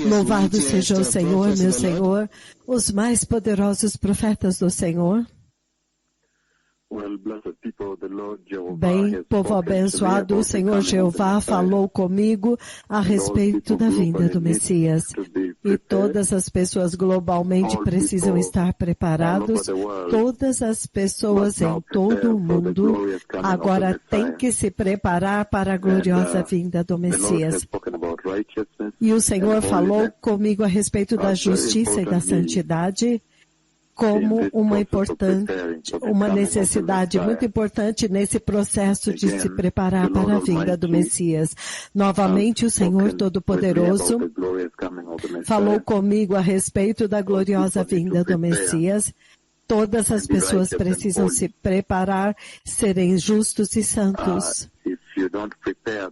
Louvado seja o Senhor, meu Senhor, os mais poderosos profetas do Senhor. Bem, povo abençoado, o Senhor Jeová falou comigo a respeito da vinda do Messias. E todas as pessoas globalmente precisam estar preparados. Todas as pessoas em todo o mundo agora têm que se preparar para a gloriosa vinda do Messias. E o Senhor falou comigo a respeito da justiça e da santidade, como uma necessidade muito importante nesse processo de se preparar para a vinda do Messias. Novamente, o Senhor Todo-Poderoso falou comigo a respeito da gloriosa vinda do Messias. Todas as pessoas precisam se preparar, serem justos e santos.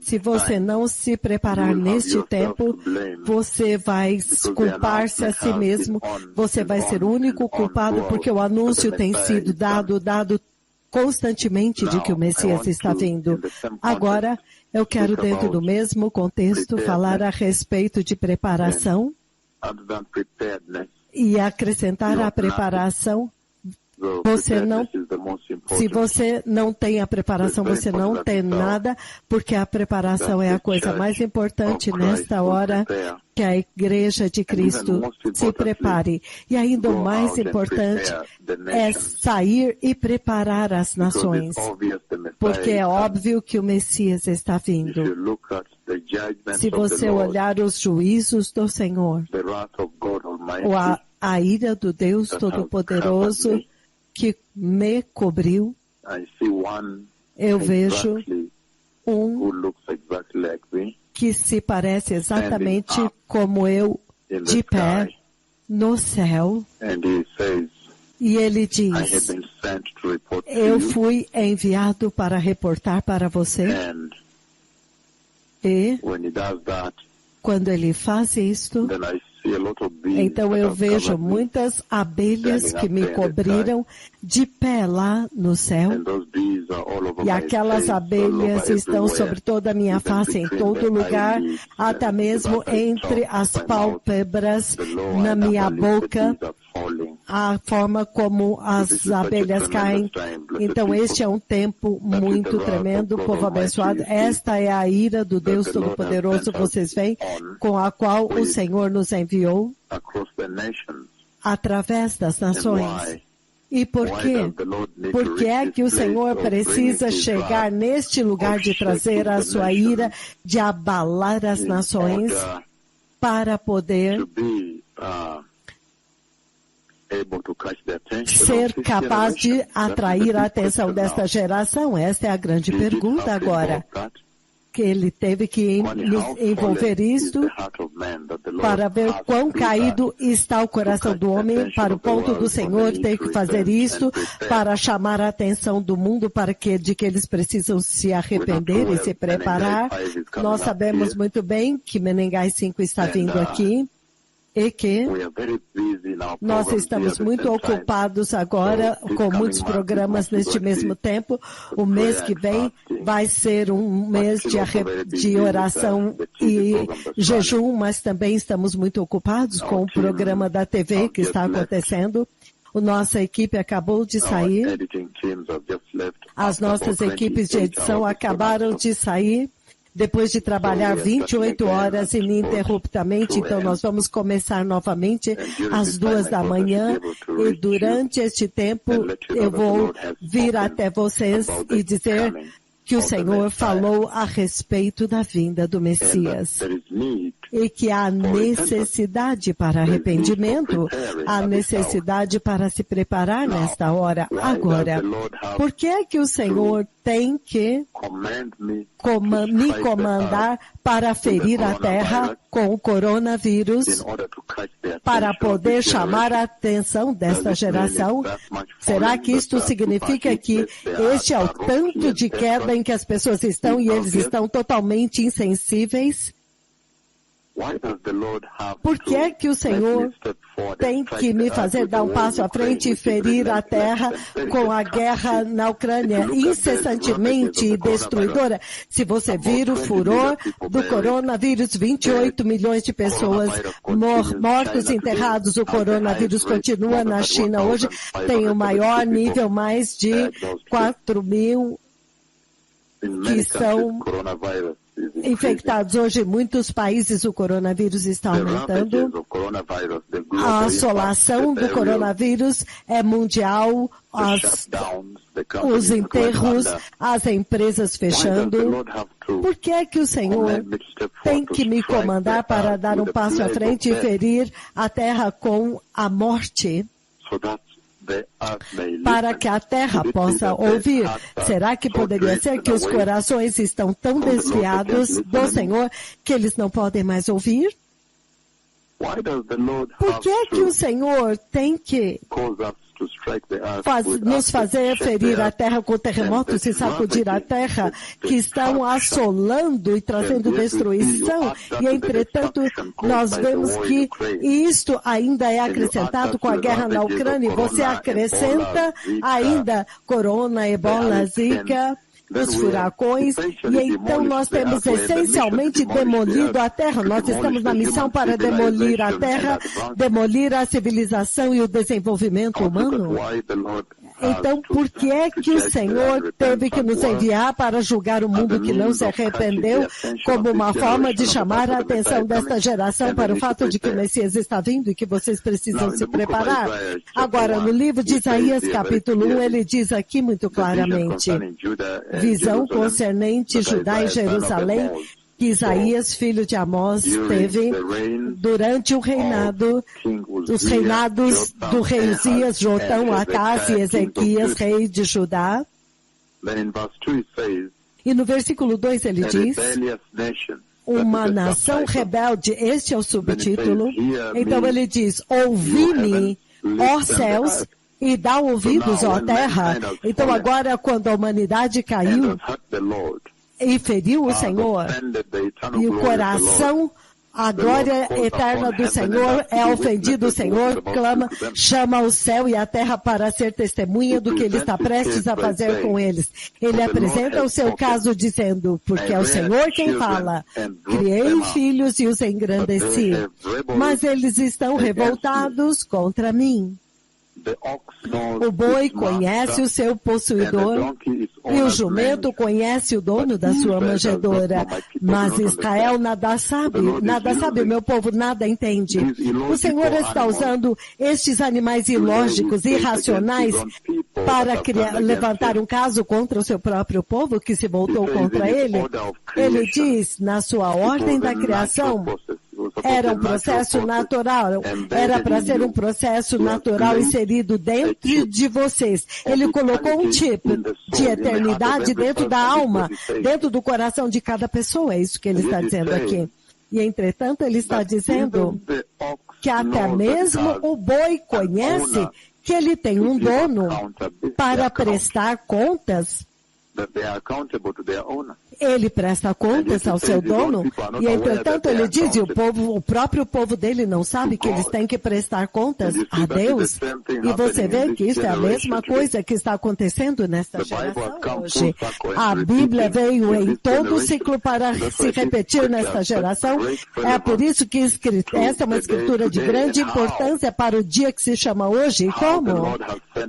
Se você não se preparar neste tempo, você vai culpar-se a si mesmo, você vai ser o único culpado, porque o anúncio tem sido dado constantemente de que o Messias está vindo. Agora, eu quero, dentro do mesmo contexto, falar a respeito de preparação e acrescentar a preparação. Se você não tem a preparação, você não tem nada, porque a preparação é a coisa mais importante nesta hora que a Igreja de Cristo se prepare. E ainda o mais importante é sair e preparar as nações, porque é óbvio que o Messias está vindo. Se você olhar os juízos do Senhor, ou a ira do Deus Todo-Poderoso, que me cobriu, eu vejo que se parece exatamente como eu, de pé no céu. E ele diz, eu fui enviado para reportar para você. E quando ele faz isto, então eu vejo muitas abelhas que me cobriram de pé lá no céu. E aquelas abelhas estão sobre toda a minha face, em todo lugar, até mesmo entre as pálpebras, na minha boca, a forma como as abelhas caem. Então este é um tempo muito tremendo, povo abençoado. Esta é a ira do Deus Todo-Poderoso, vocês veem, com a qual o Senhor nos enviou através das nações. E por quê? Porque é que o Senhor precisa chegar neste lugar de trazer a sua ira, de abalar as nações, para poder ser capaz de atrair a atenção desta geração? Esta é a grande pergunta agora. Que ele teve que envolver isto para ver quão caído está o coração do homem, para o ponto do Senhor ter que fazer isto para chamar a atenção do mundo de que eles precisam se arrepender e se preparar. Nós sabemos muito bem que Menengai 5 está vindo aqui. E que nós estamos muito ocupados agora com muitos programas neste mesmo tempo. O mês que vem vai ser um mês de oração e jejum, mas também estamos muito ocupados com o programa da TV que está acontecendo. A nossa equipe acabou de sair. As nossas equipes de edição acabaram de sair. Depois de trabalhar 28 horas ininterruptamente, então nós vamos começar novamente às 2 da manhã e durante este tempo eu vou vir até vocês e dizer que o Senhor falou a respeito da vinda do Messias e que há necessidade para arrependimento, há necessidade para se preparar nesta hora. Agora, por que é que o Senhor tem que me comandar para ferir a terra com o coronavírus para poder chamar a atenção desta geração? Será que isto significa que este é o tanto de queda em que as pessoas estão e eles estão totalmente insensíveis? Por que é que o Senhor tem que me fazer dar um passo à frente e ferir a terra com a guerra na Ucrânia incessantemente destruidora? Se você vir o furor do coronavírus, 28 milhões de pessoas mortos, enterrados, o coronavírus continua na China hoje, tem o maior nível, mais de 4 mil que são infectados hoje. Em muitos países o coronavírus está aumentando. A assolação do coronavírus é mundial, os enterros, as empresas fechando. Por que é que o Senhor tem que me comandar para dar um passo à frente e ferir a terra com a morte? Para que a terra possa ouvir. Será que poderia ser que os corações estão tão desviados do Senhor que eles não podem mais ouvir? Por que é que o Senhor tem que nos fazer ferir a terra com terremotos e sacudir a terra que estão assolando e trazendo destruição? E, entretanto, nós vemos que isto ainda é acrescentado com a guerra na Ucrânia. Você acrescenta ainda corona, ebola, zika, os furacões, e então nós temos essencialmente demolido a terra. Nós estamos na missão para demolir a terra, demolir a civilização e o desenvolvimento humano. Então, por que é que o Senhor teve que nos enviar para julgar o mundo que não se arrependeu, como uma forma de chamar a atenção desta geração para o fato de que o Messias está vindo e que vocês precisam se preparar? Agora, no livro de Isaías, capítulo 1, ele diz aqui muito claramente, visão concernente Judá e Jerusalém, que Isaías, filho de Amós, teve durante o reinado, os reinados do rei Uzias, Jotão, Acás e Ezequias, rei de Judá. E no versículo 2 ele diz, uma nação rebelde, este é o subtítulo. Então ele diz, ouvi-me, ó céus, e dá ouvidos, ó terra. Então agora, quando a humanidade caiu e feriu o Senhor, e o coração, a glória eterna do Senhor é ofendido, o Senhor clama, chama o céu e a terra para ser testemunha do que Ele está prestes a fazer com eles. Ele apresenta o seu caso dizendo, porque é o Senhor quem fala, criei filhos e os engrandeci, mas eles estão revoltados contra mim. O boi conhece o seu possuidor e o jumento conhece o dono da sua manjedoura. Mas Israel nada sabe, o meu povo nada entende. O Senhor está usando estes animais ilógicos, irracionais, para levantar um caso contra o seu próprio povo que se voltou contra ele. Ele diz, na sua ordem da criação, era um processo natural, era para ser um processo natural inserido dentro de vocês. Ele colocou um tipo de eternidade dentro da alma, dentro do coração de cada pessoa, é isso que ele está dizendo aqui. E, entretanto, ele está dizendo que até mesmo o boi conhece que ele tem um dono para prestar contas. Ele presta contas ao seu dono, e entretanto ele diz, e o próprio povo dele não sabe que eles têm que prestar contas a Deus. E você vê que isso é a mesma coisa que está acontecendo nesta geração hoje. A Bíblia veio em todo o ciclo para se repetir nesta geração. É por isso que essa é uma escritura de grande importância para o dia que se chama hoje.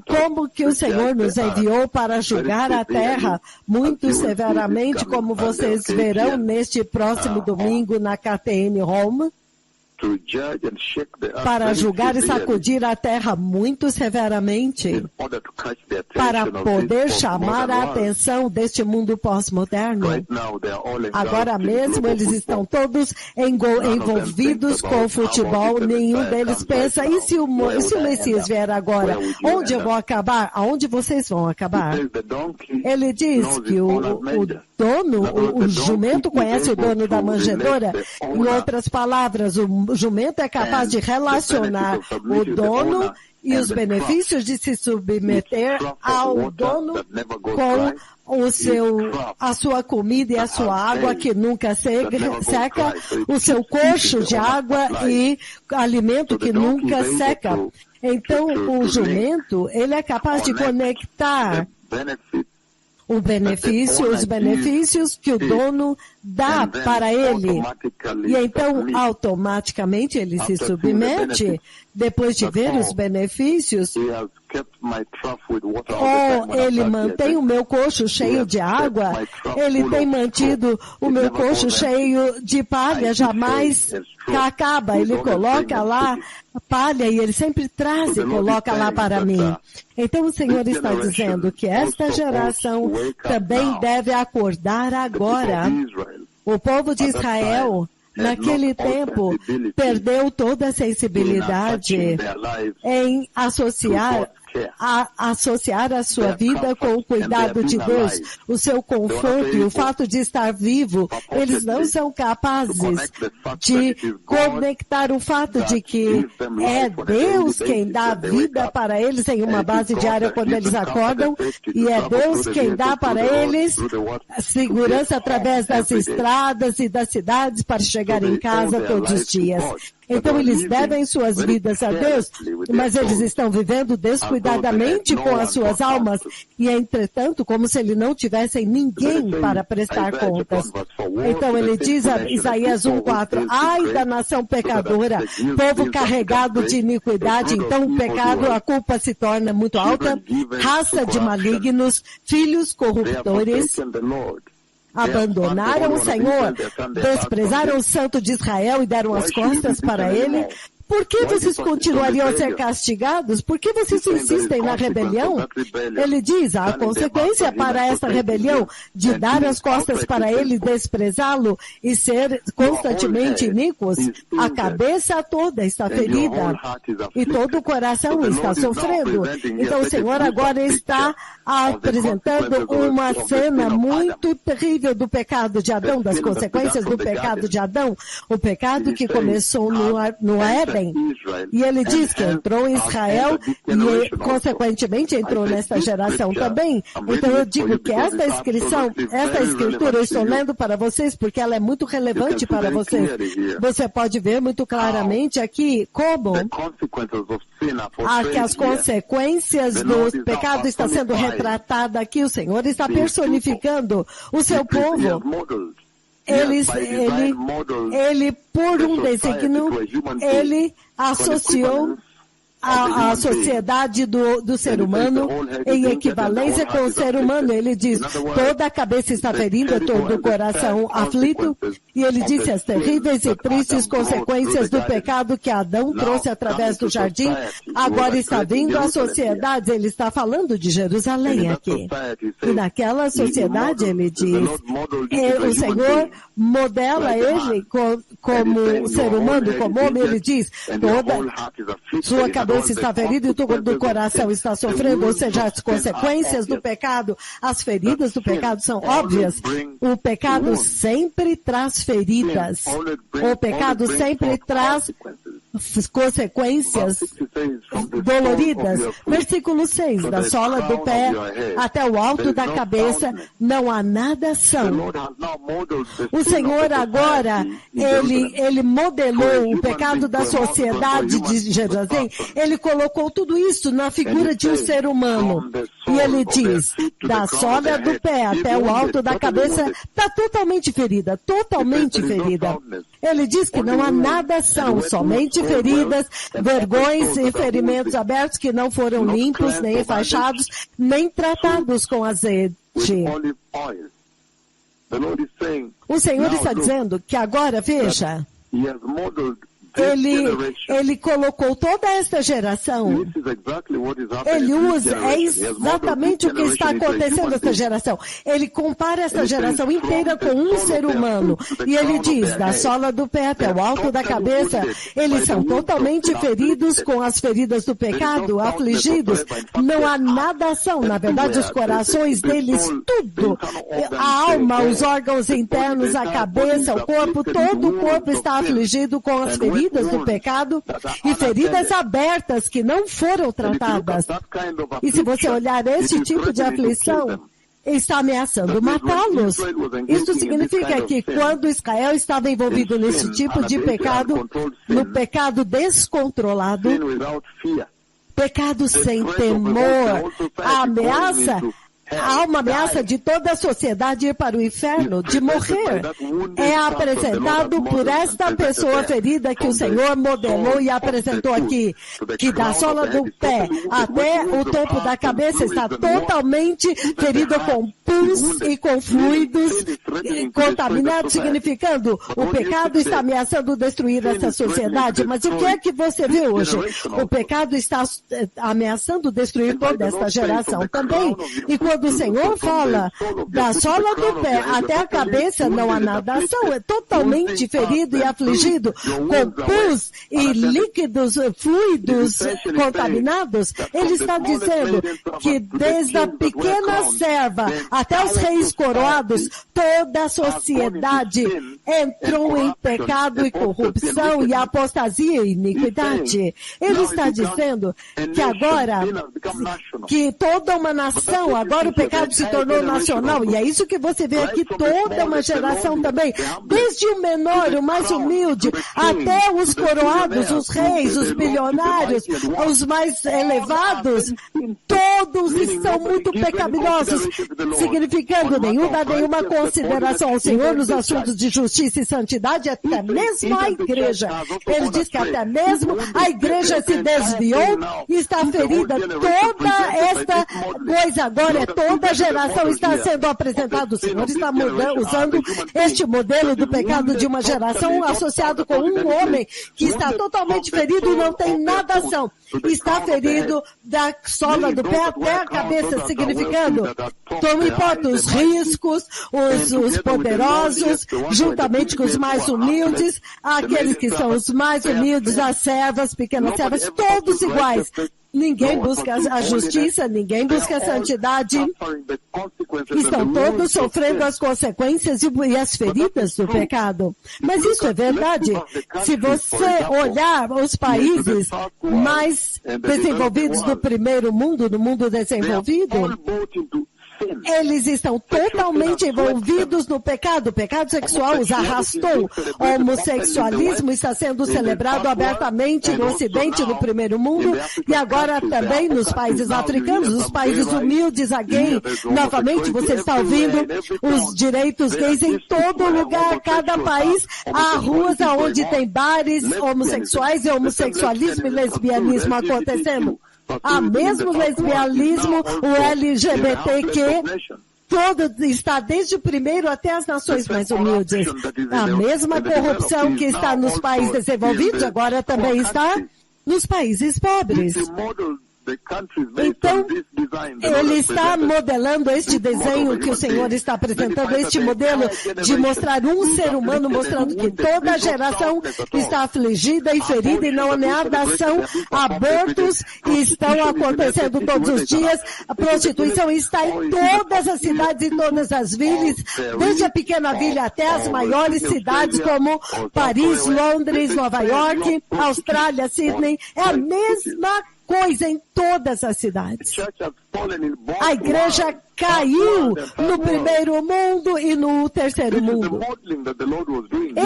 Como que o Senhor nos enviou para julgar a terra muito severamente, como vocês verão neste próximo domingo na KTN Home, para julgar e sacudir a terra muito severamente, para poder chamar a atenção deste mundo pós-moderno. Agora mesmo eles estão todos envolvidos com o futebol, nenhum deles pensa, e se o Messias vier agora, onde eu vou acabar? Aonde vocês vão acabar? Ele diz que o jumento conhece o dono da manjedoura. Em outras palavras, o jumento é capaz de relacionar o dono e os benefícios de se submeter ao dono com a sua comida e a sua água que nunca seca, o seu coxo de água e alimento que nunca seca. Então, o jumento, ele é capaz de conectar os benefícios que o dono dá para ele. E então, automaticamente, ele se submete, depois de ver os benefícios, ele mantém o meu coxo cheio de água, ele tem mantido o meu coxo cheio de palha, jamais acaba, ele coloca lá palha e ele sempre traz e coloca lá para mim. Então o Senhor está dizendo que esta geração também deve acordar agora. O povo de Israel, naquele tempo, perdeu toda a sensibilidade em associar a sua vida com o cuidado de Deus, o seu conforto e o fato de estar vivo. Eles não são capazes de conectar o fato de que é Deus quem dá vida para eles em uma base diária quando eles acordam, e é Deus quem dá para eles segurança através das estradas e das cidades para chegar em casa todos os dias. Então eles devem suas vidas a Deus, mas eles estão vivendo descuidadamente com as suas almas e, entretanto, como se eles não tivessem ninguém para prestar contas. Então ele diz a Isaías 1:4, ai da nação pecadora, povo carregado de iniquidade, então o pecado, a culpa se torna muito alta, raça de malignos, filhos corruptores, abandonaram o Senhor, desprezaram o Santo de Israel e deram as costas para ele. Por que vocês continuariam a ser castigados? Por que vocês insistem na rebelião? Ele diz, a consequência para essa rebelião de dar as costas para ele, desprezá-lo e ser constantemente iníquos, a cabeça toda está ferida e todo o coração está sofrendo. Então o Senhor agora está apresentando uma cena muito terrível do pecado de Adão, das consequências do pecado de Adão, o pecado que começou no Éden. E ele diz que entrou em Israel e, consequentemente, entrou nesta geração também. Então eu digo que esta escritura eu estou lendo para vocês porque ela é muito relevante para vocês. Você pode ver muito claramente aqui como que as consequências do pecado estão sendo retratadas aqui. O Senhor está personificando o seu povo. Ele, por um desígnio, ele associou a sociedade do ser humano em equivalência com o ser humano. Ele diz, toda a cabeça está ferida, todo o coração aflito. E ele disse as terríveis e tristes consequências do pecado que Adão trouxe através do jardim. Agora está vindo a sociedade. Ele está falando de Jerusalém aqui. E naquela sociedade, ele diz, o Senhor modela ele como ser humano, como homem. Ele diz, toda sua cabeça está ferida e todo o coração está sofrendo, ou seja, as consequências do pecado, as feridas do pecado são óbvias. O pecado sempre traz feridas. O pecado sempre traz consequências doloridas. Versículo 6, da sola do pé até o alto da cabeça, não há nada são. O Senhor agora, ele modelou o pecado da sociedade de Jerusalém, ele colocou tudo isso na figura de um ser humano. E ele diz, da sola do pé até o alto da cabeça, está totalmente ferida, totalmente ferida. Ele diz que não há nada são, somente feridas, vergões e ferimentos abertos que não foram limpos, nem enfaixados, nem tratados com azeite. O Senhor está dizendo que agora, veja, ele colocou toda esta geração, ele usa, é exatamente o que está acontecendo nesta geração. Ele compara esta geração inteira com um ser humano. E ele diz, da sola do pé até o alto da cabeça, eles são totalmente feridos com as feridas do pecado, afligidos. Não há nada ação. Na verdade, os corações deles, tudo, a alma, os órgãos internos, a cabeça, o corpo, todo o corpo está afligido com as feridas do pecado e feridas abertas que não foram tratadas. E se você olhar este tipo de aflição, está ameaçando matá-los. Isso significa que quando Israel estava envolvido nesse tipo de pecado, no pecado descontrolado, pecado sem temor, a ameaça, há uma ameaça de toda a sociedade ir para o inferno, de morrer. É apresentado por esta pessoa ferida que o Senhor modelou e apresentou aqui, que da sola do pé até o topo da cabeça está totalmente ferido com pus e com fluidos contaminados, significando o pecado está ameaçando destruir essa sociedade. Mas o que é que você vê hoje? O pecado está ameaçando destruir toda esta geração também. E quando o Senhor fala da sola do pé até a cabeça, não há nada ação, é totalmente ferido e afligido, com pus e líquidos, fluidos contaminados. Ele está dizendo que desde a pequena serva até os reis coroados, toda a sociedade entrou em pecado e corrupção e apostasia e iniquidade. Ele está dizendo que agora, que toda uma nação, agora o pecado se tornou nacional, e é isso que você vê aqui, toda uma geração também, desde o menor, o mais humilde, até os coroados, os reis, os bilionários, os mais elevados, todos estão muito pecaminosos, significando dá nenhuma consideração ao Senhor nos assuntos de justiça e santidade, até mesmo a igreja. Ele diz que até mesmo a igreja se desviou e está ferida. Toda esta coisa agora, toda a geração está sendo apresentada. O Senhor está usando este modelo do pecado de uma geração associado com um homem que está totalmente ferido e não tem nada ação. Está ferido da sola do pé até a cabeça, significando, não importa os riscos, os poderosos, juntamente com os mais humildes, aqueles que são os mais humildes, as servas, pequenas servas, todos iguais. Ninguém busca a justiça, ninguém busca a santidade. Estão todos sofrendo as consequências e as feridas do pecado. Mas isso é verdade. Se você olhar os países mais desenvolvidos do primeiro mundo, do mundo desenvolvido, eles estão totalmente envolvidos no pecado. O pecado sexual os arrastou. O homossexualismo está sendo celebrado abertamente no Ocidente, no primeiro mundo, e agora também nos países africanos, os países humildes, a gay. Novamente, você está ouvindo os direitos gays em todo lugar, cada país. Há ruas onde tem bares homossexuais e homossexualismo e lesbianismo acontecendo. Há mesmo lesbianismo, o LGBTQ, todo está desde o primeiro até as nações mais humildes. A mesma corrupção que está nos países desenvolvidos, agora também está nos países pobres. Então, ele está modelando este desenho que o Senhor está apresentando, este modelo de mostrar um ser humano, mostrando que toda a geração está afligida e ferida e não há nada ação. Abortos estão acontecendo todos os dias, a prostituição está em todas as cidades e todas as vilas, desde a pequena vila até as maiores cidades como Paris, Londres, Nova York, Austrália, Sydney. É a mesma coisa em todas as cidades. A igreja caiu no primeiro mundo e no terceiro mundo.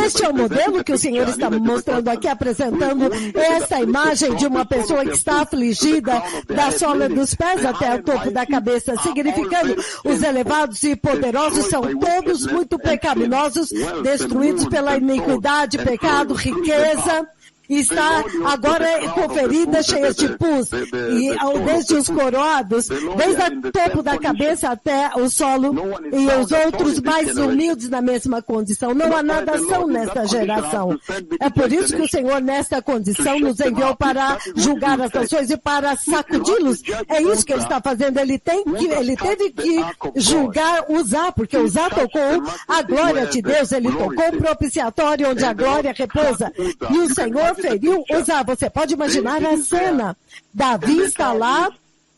Este é o modelo que o Senhor está mostrando aqui, apresentando esta imagem de uma pessoa que está afligida da sola dos pés até o topo da cabeça, significando os elevados e poderosos são todos muito pecaminosos, destruídos pela iniquidade, pecado, riqueza. Está agora com feridas cheias de pus, e desde os coroados, desde o topo da cabeça até o solo, e os outros mais humildes na mesma condição. Não há nada ação nesta geração. É por isso que o Senhor, nesta condição, nos enviou para julgar as nações e para sacudi-los. É isso que ele está fazendo. Ele teve que julgar Uzá, porque Uzá tocou a glória de Deus. Ele tocou o propiciatório onde a glória repousa. E o Senhor feriu Uzá. Você pode imaginar a cena. Davi está lá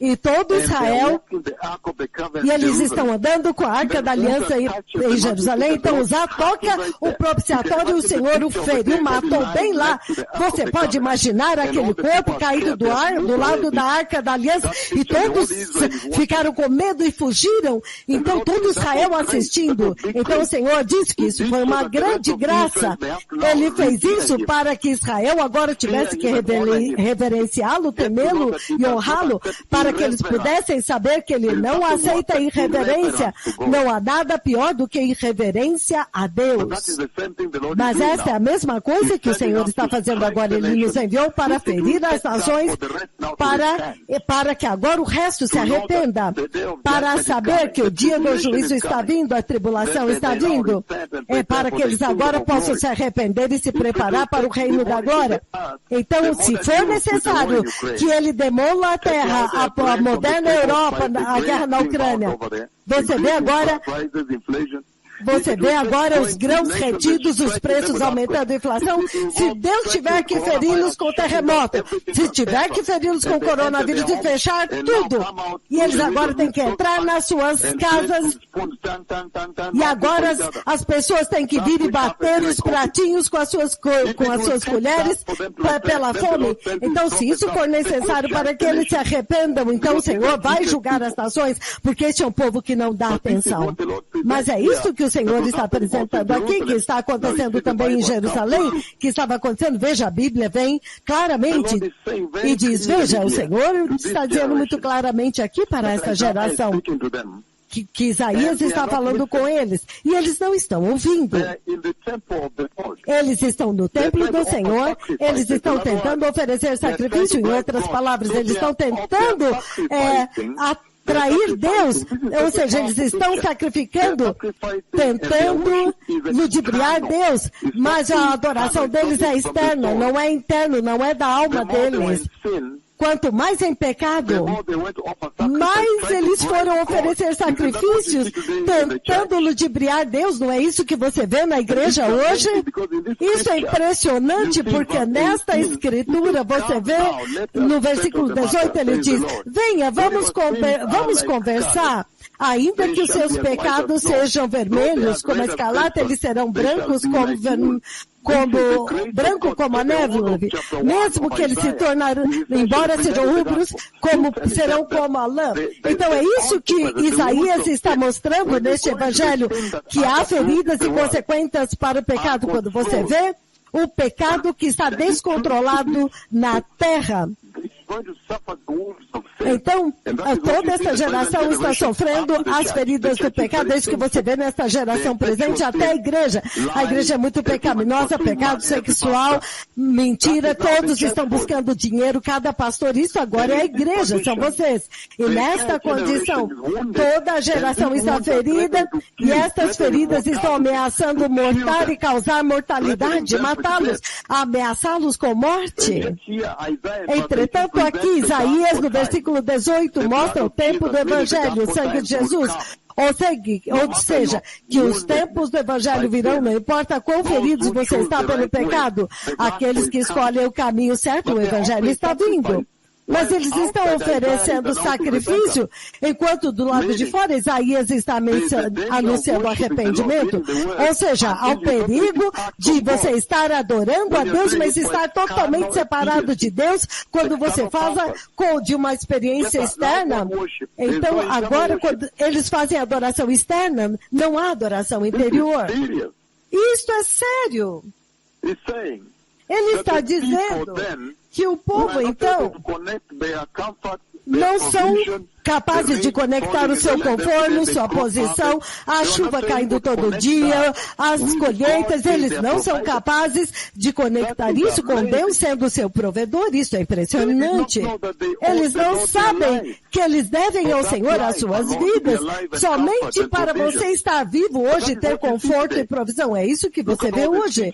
E todo Israel, e eles estão andando com a Arca da Aliança em Jerusalém, então Uzá toca o propiciatório, o Senhor o feriu, matou bem lá. Você pode imaginar aquele corpo caído do lado da Arca da Aliança, e todos ficaram com medo e fugiram. Então todo Israel assistindo. Então o Senhor disse que isso foi uma grande graça. Ele fez isso para que Israel agora tivesse que reverenciá-lo, temê-lo e honrá-lo, para que eles pudessem saber que ele não aceita irreverência. Não há nada pior do que irreverência a Deus. Mas essa é a mesma coisa que o Senhor está fazendo agora. Ele nos enviou para ferir as nações, para que agora o resto se arrependa, para saber que o dia do juízo está vindo, a tribulação está vindo, é para que eles agora possam se arrepender e se preparar para o reino da glória. Então, se for necessário que ele demola a terra, a moderna Europa, a guerra na Ucrânia, você vê agora os grãos retidos, os preços aumentando, a inflação. Se Deus tiver que feri-los com terremoto, se tiver que feri-los com coronavírus e fechar tudo, e eles agora têm que entrar nas suas casas, e agora as pessoas têm que vir e bater os pratinhos com as suas colheres pela fome. Então, se isso for necessário para que eles se arrependam, então o Senhor vai julgar as nações, porque este é um povo que não dá atenção. Mas é isso que o Senhor está apresentando aqui, que está acontecendo também em Jerusalém, que estava acontecendo. Veja, a Bíblia vem claramente e diz, veja, o Senhor está dizendo muito claramente aqui para esta geração, que Isaías está falando com eles, e eles não estão ouvindo. Eles estão no templo do Senhor, eles estão tentando oferecer sacrifício, em outras palavras, eles estão tentando atrair Deus, ou seja, eles estão sacrificando, tentando ludibriar Deus, mas a adoração deles é externa, não é interno, não é da alma deles. Quanto mais em pecado, mais eles foram oferecer sacrifícios, tentando ludibriar Deus. Não é isso que você vê na igreja hoje? Isso é impressionante, porque nesta escritura, você vê, no versículo 18, ele diz, venha, vamos conversar. Ainda que os seus pecados sejam vermelhos como a escarlata, eles serão brancos branco como a neve, mesmo que eles se tornarão, embora sejam rubros, serão como a lã. Então é isso que Isaías está mostrando neste evangelho, que há feridas e consequências para o pecado. Quando você vê o pecado que está descontrolado na terra, então, toda essa geração está sofrendo as feridas do pecado, é isso que você vê nessa geração presente, até a igreja. A igreja é muito pecaminosa, pecado sexual, mentira, todos estão buscando dinheiro, cada pastor, isso agora é a igreja, são vocês. E nesta condição, toda a geração está ferida, e estas feridas estão ameaçando mortar e causar mortalidade, matá-los, ameaçá-los com morte. Entretanto, aqui, Isaías, no versículo 18, mostra o tempo do Evangelho, o sangue de Jesus. Ou seja, que os tempos do Evangelho virão, não importa quão feridos você está pelo pecado, aqueles que escolhem o caminho certo, o Evangelho está vindo. Mas eles estão oferecendo sacrifício, enquanto do lado de fora Isaías está anunciando arrependimento. Ou seja, há o perigo de você estar adorando a Deus, mas estar totalmente separado de Deus quando você faz de uma experiência externa. Então, agora, quando eles fazem adoração externa, não há adoração interior. Isto é sério. Ele está dizendo que o povo, então, não são capazes de conectar o seu conforto, sua posição, a chuva caindo todo dia, as colheitas, eles não são capazes de conectar isso com Deus sendo o seu provedor. Isso é impressionante. Eles não sabem que eles devem ao Senhor as suas vidas somente para você estar vivo hoje, ter conforto e provisão. É isso que você vê hoje.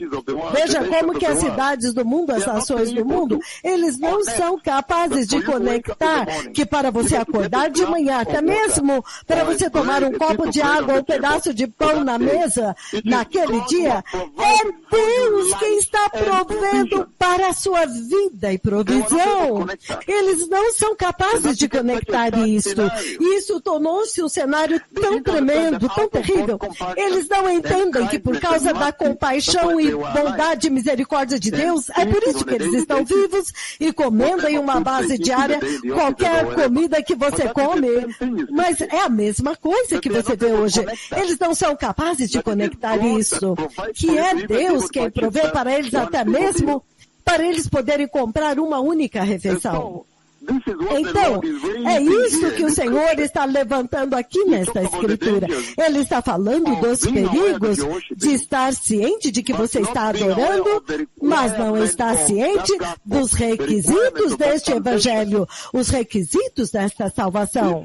Veja como que as cidades do mundo, as nações do mundo, eles não são capazes de conectar que para você acordar tarde e de manhã, até mesmo para você tomar um copo de água ou um pedaço de pão na mesa, naquele dia, é Deus quem está provendo para a sua vida e provisão. Eles não são capazes de conectar isto. Isso tornou-se um cenário tão tremendo, tão terrível. Eles não entendem que por causa da compaixão e bondade e misericórdia de Deus, é por isso que eles estão vivos e comendo em uma base diária qualquer comida que você come. Mas é a mesma coisa que você vê hoje. Eles não são capazes de conectar isso, que é Deus quem provê para eles até mesmo para eles poderem comprar uma única refeição. Então, é isso que o Senhor está levantando aqui nesta escritura. Ele está falando dos perigos de estar ciente de que você está adorando, mas não está ciente dos requisitos deste evangelho, os requisitos desta salvação.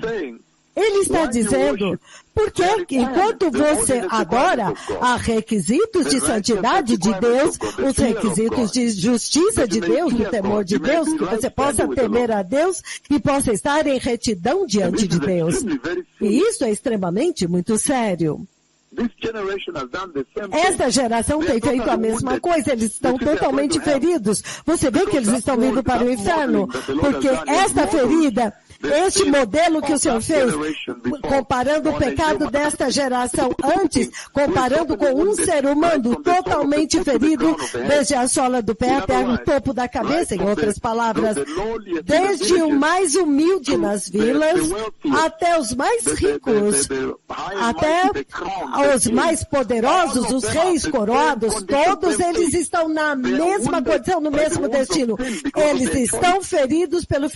Ele está dizendo, porque enquanto você adora, há requisitos de santidade de Deus, os requisitos de justiça de Deus, do temor de Deus, que você possa temer a Deus e possa estar em retidão diante de Deus. E isso é extremamente muito sério. Esta geração tem feito a mesma coisa, eles estão totalmente feridos. Você vê que eles estão indo para o inferno, porque esta ferida, este modelo que o Senhor fez, comparando o pecado desta geração antes, comparando com um ser humano totalmente ferido, desde a sola do pé até o topo da cabeça, em outras palavras, desde o mais humilde nas vilas, até os mais ricos, até os mais poderosos, os reis coroados, todos eles estão na mesma condição, no mesmo destino. Eles estão feridos pelas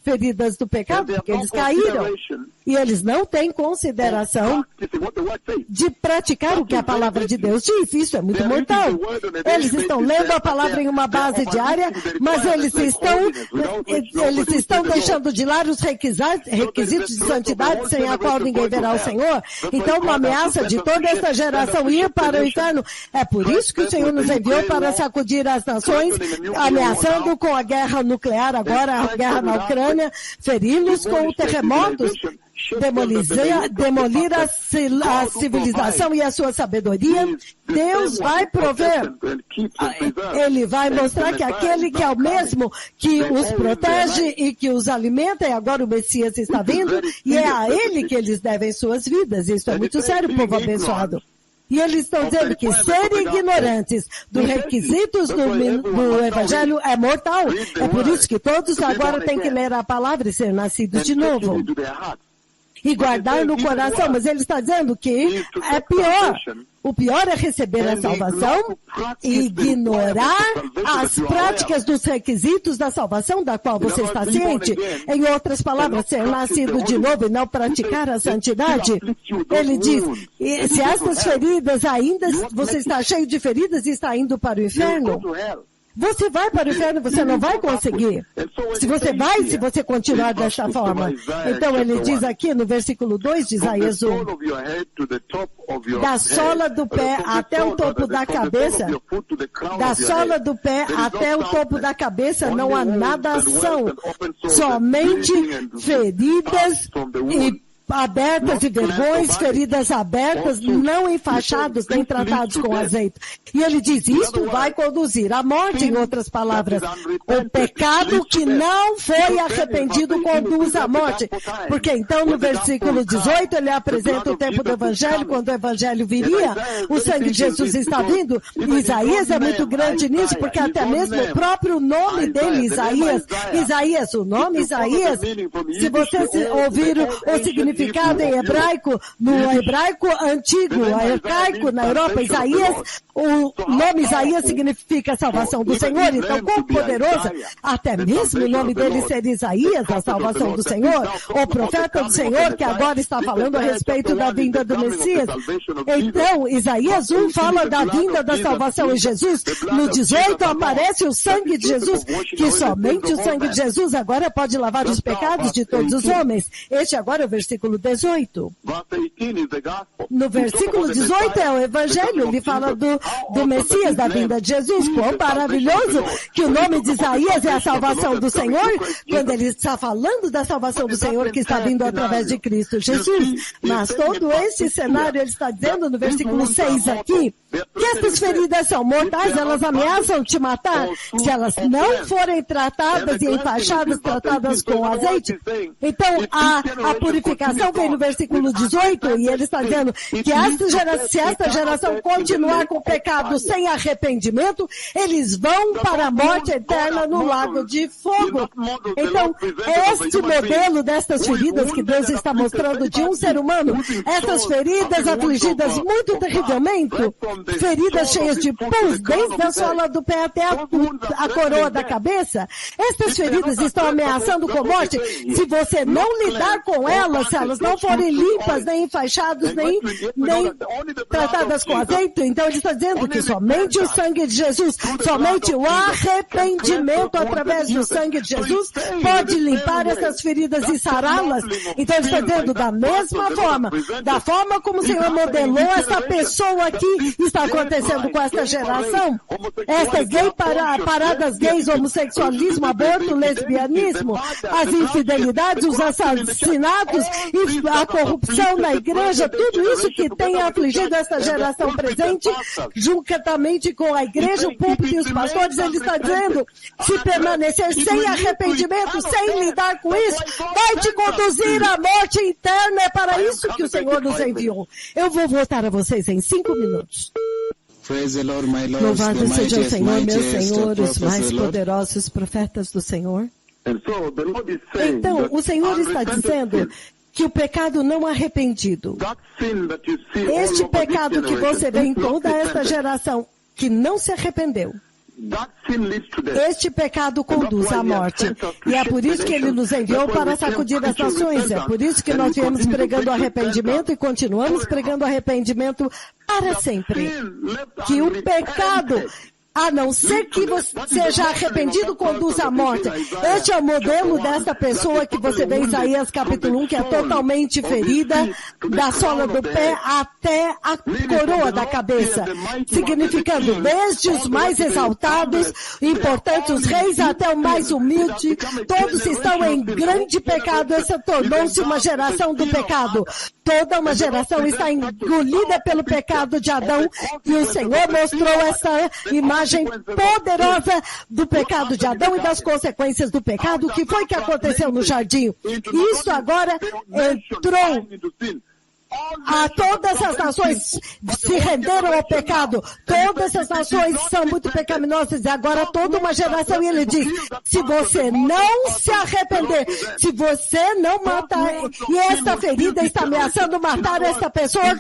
feridas do pecado, porque eles caíram. E eles não têm consideração de praticar o que a palavra de Deus diz. Isso é muito mortal. Eles estão lendo a palavra em uma base diária, mas eles estão deixando de lado os requisitos de santidade sem a qual ninguém verá o Senhor. Então, uma ameaça de toda essa geração ir para o inferno. É por isso que o Senhor nos enviou para sacudir as nações, ameaçando com a guerra nuclear, agora a guerra na Ucrânia, feri-los com terremotos, demolir a civilização e a sua sabedoria. Deus vai prover. Ele vai mostrar que aquele que é o mesmo que os protege e que os alimenta, e agora o Messias está vindo, e é a ele que eles devem suas vidas. Isso é muito sério, povo abençoado. E eles estão dizendo que serem ignorantes dos requisitos do Evangelho é mortal. É por isso que todos agora têm que ler a palavra e ser nascidos de novo. E guardar no coração. Mas ele está dizendo que é pior. O pior é receber a salvação e ignorar as práticas dos requisitos da salvação da qual você está ciente. Em outras palavras, ser nascido de novo e não praticar a santidade. Ele diz, se essas feridas ainda, você está cheio de feridas e está indo para o inferno, você vai para o inferno, você não vai conseguir. Se você continuar desta forma. Então ele diz aqui no versículo 2 de Isaías 1, da sola do pé até o topo da cabeça, da sola do pé até o topo da cabeça não há nadação, somente feridas e abertas e vergões, feridas abertas, não enfaixados nem tratados com azeite. E ele diz, isto vai conduzir à morte, em outras palavras. O pecado que não foi arrependido conduz à morte. Porque então no versículo 18 ele apresenta o tempo do Evangelho, quando o Evangelho viria, o sangue de Jesus está vindo. Isaías é muito grande nisso, porque até mesmo o próprio nome dele, Isaías, o nome Isaías, se você ouvir o significado em hebraico, no hebraico antigo, arcaico na Europa, Isaías, o nome Isaías significa salvação do Senhor, então quão poderosa, até mesmo o nome dele ser Isaías, a salvação do Senhor, o profeta do Senhor que agora está falando a respeito da vinda do Messias. Então, Isaías 1 fala da vinda da salvação em Jesus, no 18 aparece o sangue de Jesus, que somente o sangue de Jesus agora pode lavar os pecados de todos os homens. Este agora é o versículo 18. No versículo 18 é o Evangelho, ele fala do do Messias, da vinda de Jesus. Quão maravilhoso que o nome de Isaías é a salvação do Senhor, quando ele está falando da salvação do Senhor que está vindo através de Cristo Jesus. Mas todo esse cenário, ele está dizendo no versículo 6 aqui, que estas feridas são mortais, elas ameaçam te matar, se elas não forem tratadas e enfaixadas, tratadas com azeite. Então, a purificação vem no versículo 18, e ele está dizendo que se esta geração continuar com o pecado sem arrependimento, eles vão para a morte eterna no lago de fogo. Então, este modelo destas feridas que Deus está mostrando de um ser humano, essas feridas afligidas muito terrivelmente, feridas cheias de pus, desde a sola do pé até a coroa da cabeça, estas feridas estão ameaçando com morte. Se você não lidar com elas, se elas não forem limpas, nem enfaixadas, nem tratadas com azeite, então ele está dizendo que somente o sangue de Jesus, somente o arrependimento através do sangue de Jesus pode limpar essas feridas e sará-las. Então ele está dizendo da mesma forma, da forma como o Senhor modelou essa pessoa aqui, está acontecendo com esta geração, estas paradas gays, homossexualismo, aborto, lesbianismo, as infidelidades, os assassinatos, a corrupção na igreja, tudo isso que tem afligido esta geração presente, juntamente com a igreja, o púlpito e os pastores, ele está dizendo, se permanecer sem arrependimento, sem lidar com isso, vai te conduzir à morte interna. É para isso que o Senhor nos enviou. Eu vou voltar a vocês em 5 minutos. Louvado seja o Senhor, meu Senhor, os mais poderosos profetas do Senhor. Então, o Senhor está dizendo que o pecado não arrependido, este pecado que você vê em toda esta geração que não se arrependeu, este pecado conduz à morte. E é por isso que ele nos enviou para sacudir as nações. É por isso que nós viemos pregando arrependimento e continuamos pregando arrependimento para sempre. Que o pecado, a não ser que você seja arrependido, conduz à morte. Este é o modelo dessa pessoa que você vê em Isaías capítulo 1, que é totalmente ferida, da sola do pé até a coroa da cabeça. Significando desde os mais exaltados, importantes, os reis, até o mais humilde, todos estão em grande pecado. Essa tornou-se uma geração do pecado. Toda uma geração está engolida pelo pecado de Adão, e o Senhor mostrou essa imagem poderosa do pecado de Adão e das consequências do pecado. O que foi que aconteceu no jardim? Isso agora entrou. Todas as nações se renderam ao pecado. Todas as nações são muito pecaminosas. E agora toda uma geração, e ele diz, se você não se arrepender, se você não matar, e esta ferida está ameaçando matar esta pessoa,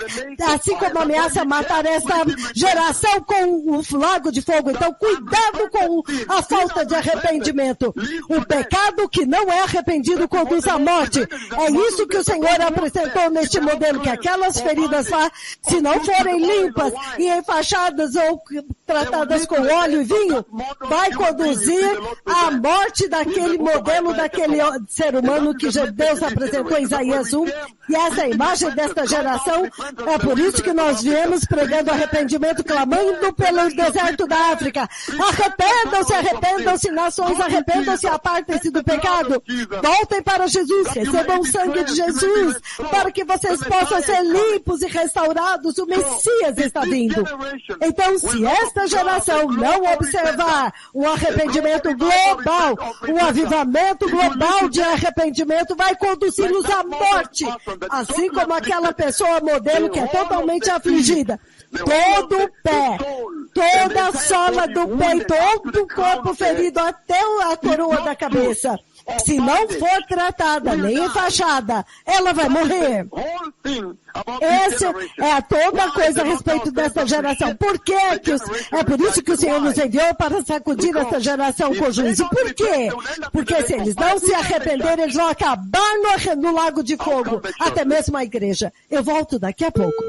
assim como ameaça matar esta geração com o lago de fogo. Então cuidado com a falta de arrependimento. O pecado que não é arrependido conduz à morte. É isso que o Senhor apresentou neste modelo, que aquelas feridas lá, se não forem limpas e enfaixadas ou tratadas com óleo e vinho, vai conduzir à morte daquele modelo, daquele ser humano que Deus apresentou em Isaías 1. E essa imagem desta geração, é por isso que nós viemos pregando arrependimento, clamando pelo deserto da África. Arrependam-se, arrependam-se, nações, arrependam-se, apartem-se do pecado. Voltem para Jesus, recebam o sangue de Jesus, para que vocês possam ser limpos e restaurados. O Messias está vindo. Então, se esta geração não observar um arrependimento global, um avivamento global de arrependimento, vai conduzi-los à morte. Assim como aquela pessoa modelo que é totalmente afligida. Todo o pé, toda a sola do pé e todo o corpo ferido até a coroa da cabeça. Se não for tratada, nem enfaixada, ela vai morrer. Essa é toda a coisa a respeito dessa geração. Por que é por isso que o Senhor nos enviou para sacudir essa geração com juízo. Por quê? Porque se eles não se arrependerem, eles vão acabar no lago de fogo, até mesmo a igreja. Eu volto daqui a pouco.